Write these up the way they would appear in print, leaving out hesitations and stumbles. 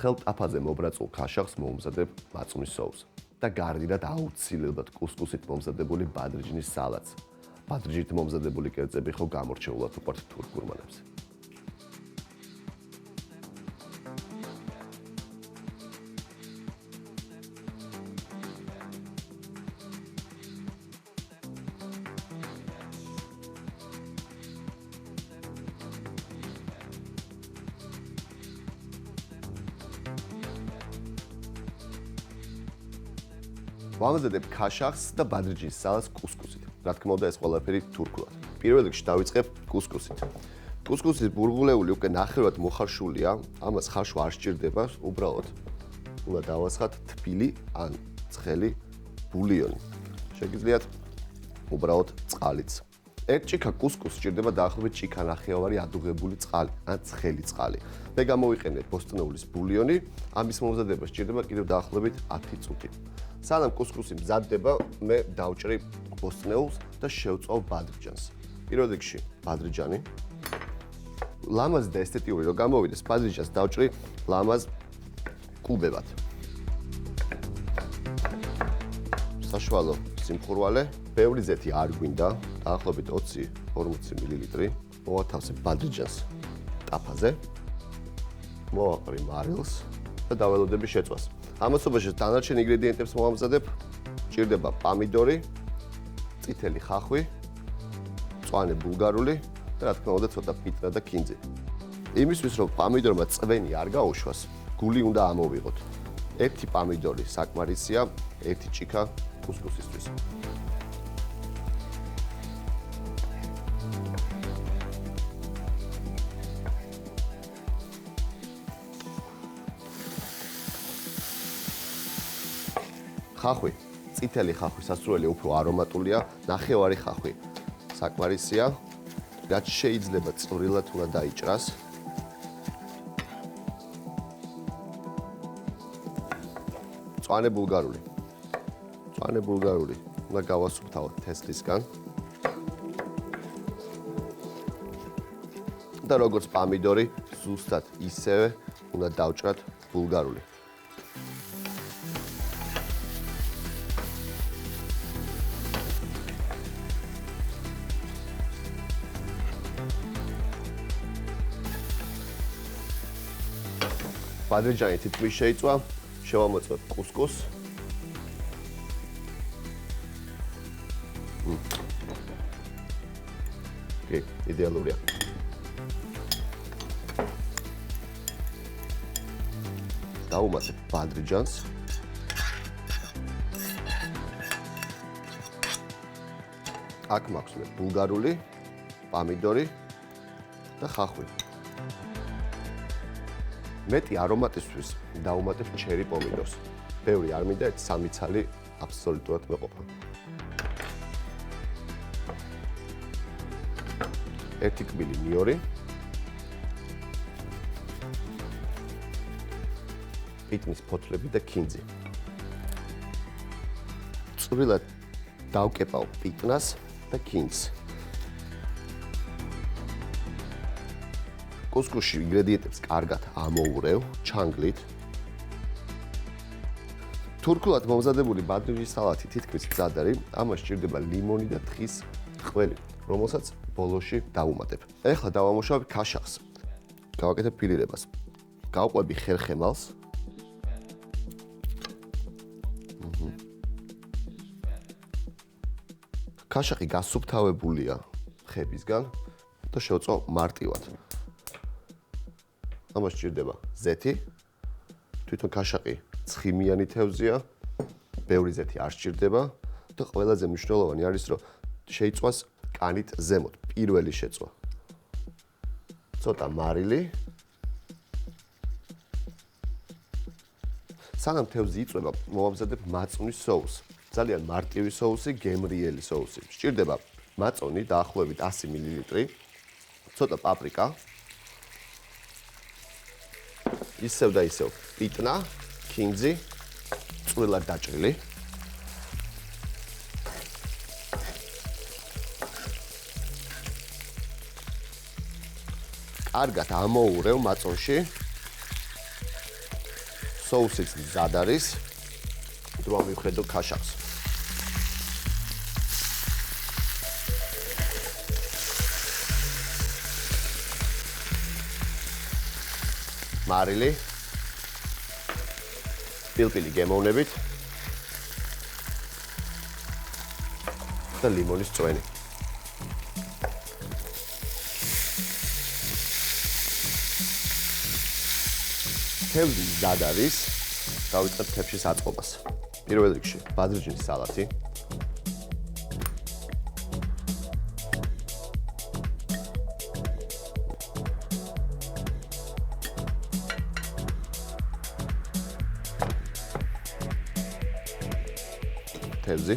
ცხელ ტაფაზე მობრაწულ ქაშახს მოუმზადებ მაწვნის სოუსს და გარდნილად აუცილებლად კუსკუსით მომზადებული ბადრიჯნის სალატს. ბადრიჯით მომზადებული კერძები ხო გამორჩეულად უყვართ თურქ გურმანებს. ვამზადებ ქაშახს და ბადრიჯნის სალატს კუსკუსით. რა თქმა უნდა, ეს ყველაფერი თურქულად. პირველ რიგში დავიწყებ კუსკუსით. კუსკუსის ბურღულეული უკვე ნახევრად მოხარშულია, ამას ხარშვა არ სჭირდება, უბრალოდ უნდა დავასხათ თბილი ან ცხელი ბულიონი. შეგიძლიათ უბრალოდ წყალიც. ერთ ჭიქა კუსკუსს სჭირდება დაახლოებით ჭიქა ნახევარი ადუღებული წყალი ან ცხელი წყალი. მე გამოვიყენებ ბოსტნეულის ბულიონი, ამის მომზადება სჭირდება კიდევ დაახლოებით 10 წუთი. სანამ კუსკუსი მზადდება, მე დავჭრი ბოსტნეულს და შევწვავ ბადრიჯანს. პირველ რიგში ბადრიჯანი. ლამაზი და ესთეტიური რომ გამოვიდეს, ბადრიჯანს დავჭრი ლამაზ კუბებად. საშუალო სიმხურვალე, ბევრი ზეთი არ გვინდა, დაახლოებით 20-40 მილილიტრი. მოვათავსებ ბადრიჯანს ტაფაზე. მოვაყრი მარილს და დაველოდები შეწვას. ამასობაში დანარჩენ ინგრედიენტებს მოვამზადებ. ჭირდება პამიდორი, წითელი ხახვი, მწვანე ბულგარული და რა თქმა უნდა ცოტა პიტნა და ქინძი. იმისთვის რომ პამიდორმა წვენი არ გაუშვას, გული უნდა ამოვიღოთ. ერთი პამიდორი საკმარისია, ერთი ჭიქა კუსკუსისთვის. ხახვი, წითელი ხახვი სასურველი უფრო არომატულია, ნახევარი ხახვი საკმარისია, რაც შეიძლება წვრილად უნდა დაიჭრას. მწვანე ბულგარული. მწვანე ბულგარული უნდა გავასუფთავოთ თესლისგან. და როგორც პამიდორი, ზუსტად ისევე უნდა დავჭრათ ბულგარული. ბადრიჯანი თითქმის შეიწვა, შევამოწმებ კუსკუსს. იდეალურია. დავუმატებ ბადრიჯანს. აქ მაქვს მე ბულგარული, პამიდორი და ხახვი. მეტი არომატისთვის დავუმატებ ჩერი პომიდორს. ბევრი არ მინდა, 3 ცალი აბსოლუტურად მეყოფა. ერთი კბილი ნიორი. პიტნის ფოთლები და ქინძი. წვრილად დავკეპავ პიტნას და ქინძს. კუსკუსში ინგრედიენტებს კარგად ამოურევ ჩანგლით. თურქულად მომზადებული ბადრიჯნის სალათი თითქმის მზად არის, ამას სჭირდება ლიმონი და თხის ყველი, რომელსაც ბოლოში დავუმატებ. ეხლა დავამუშავებ ქაშახს. გავაკეთებ ფილირებას. გავყვები ხერხემალს. ქაშახი გასუფთავებულია ხებისგან და შევწვა მარტივად. ამას სჭირდება ზეთი. თვითონ ქაშახი ცხიმიანი თევზია, ბევრი ზეთი არ სჭირდება და ყველაზე მნიშვნელოვანი არის, რომ შეიწვას კანით ზემოთ, პირველი შეწვა. ცოტა მარილი. სანამ თევზი იწვება, მოვამზადებ მაწვნის სოუსს. ძალიან მარტივი სოუსი, გემრიელი სოუსი. სჭირდება მაწვნი დაახლოებით 100 მილილიტრი, ცოტა პაპრიკა. ისევ და ისევ პიტნა, ქინძი, წვრილად დაჭრილი. კარგად ამოურევ მაწვნში. Соусიც მზად არის. დრო მივხედო ქაშაკს. მარილი. პილპილი გემოვნებით. და ლიმონის წვენი. თევზი მზად არის. დავიწყებ თევზის აწყობას. პირველ რიგში ბადრიჯის სალათი. თევზი.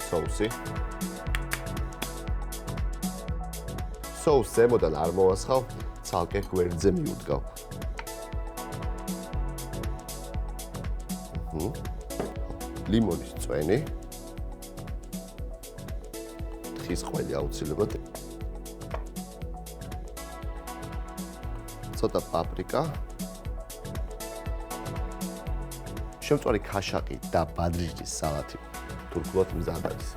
соуси. соус ზემოდან არ მოვასხავ, ცალკე გვერდზე მიუდგავ. ლიმონის წვენი. თხის ყველი აუცილებლად. ცოტა პაპრიკა. შემწვარი ქაშაკი და ბადრიჯის სალათი. თურქულად მზად არის.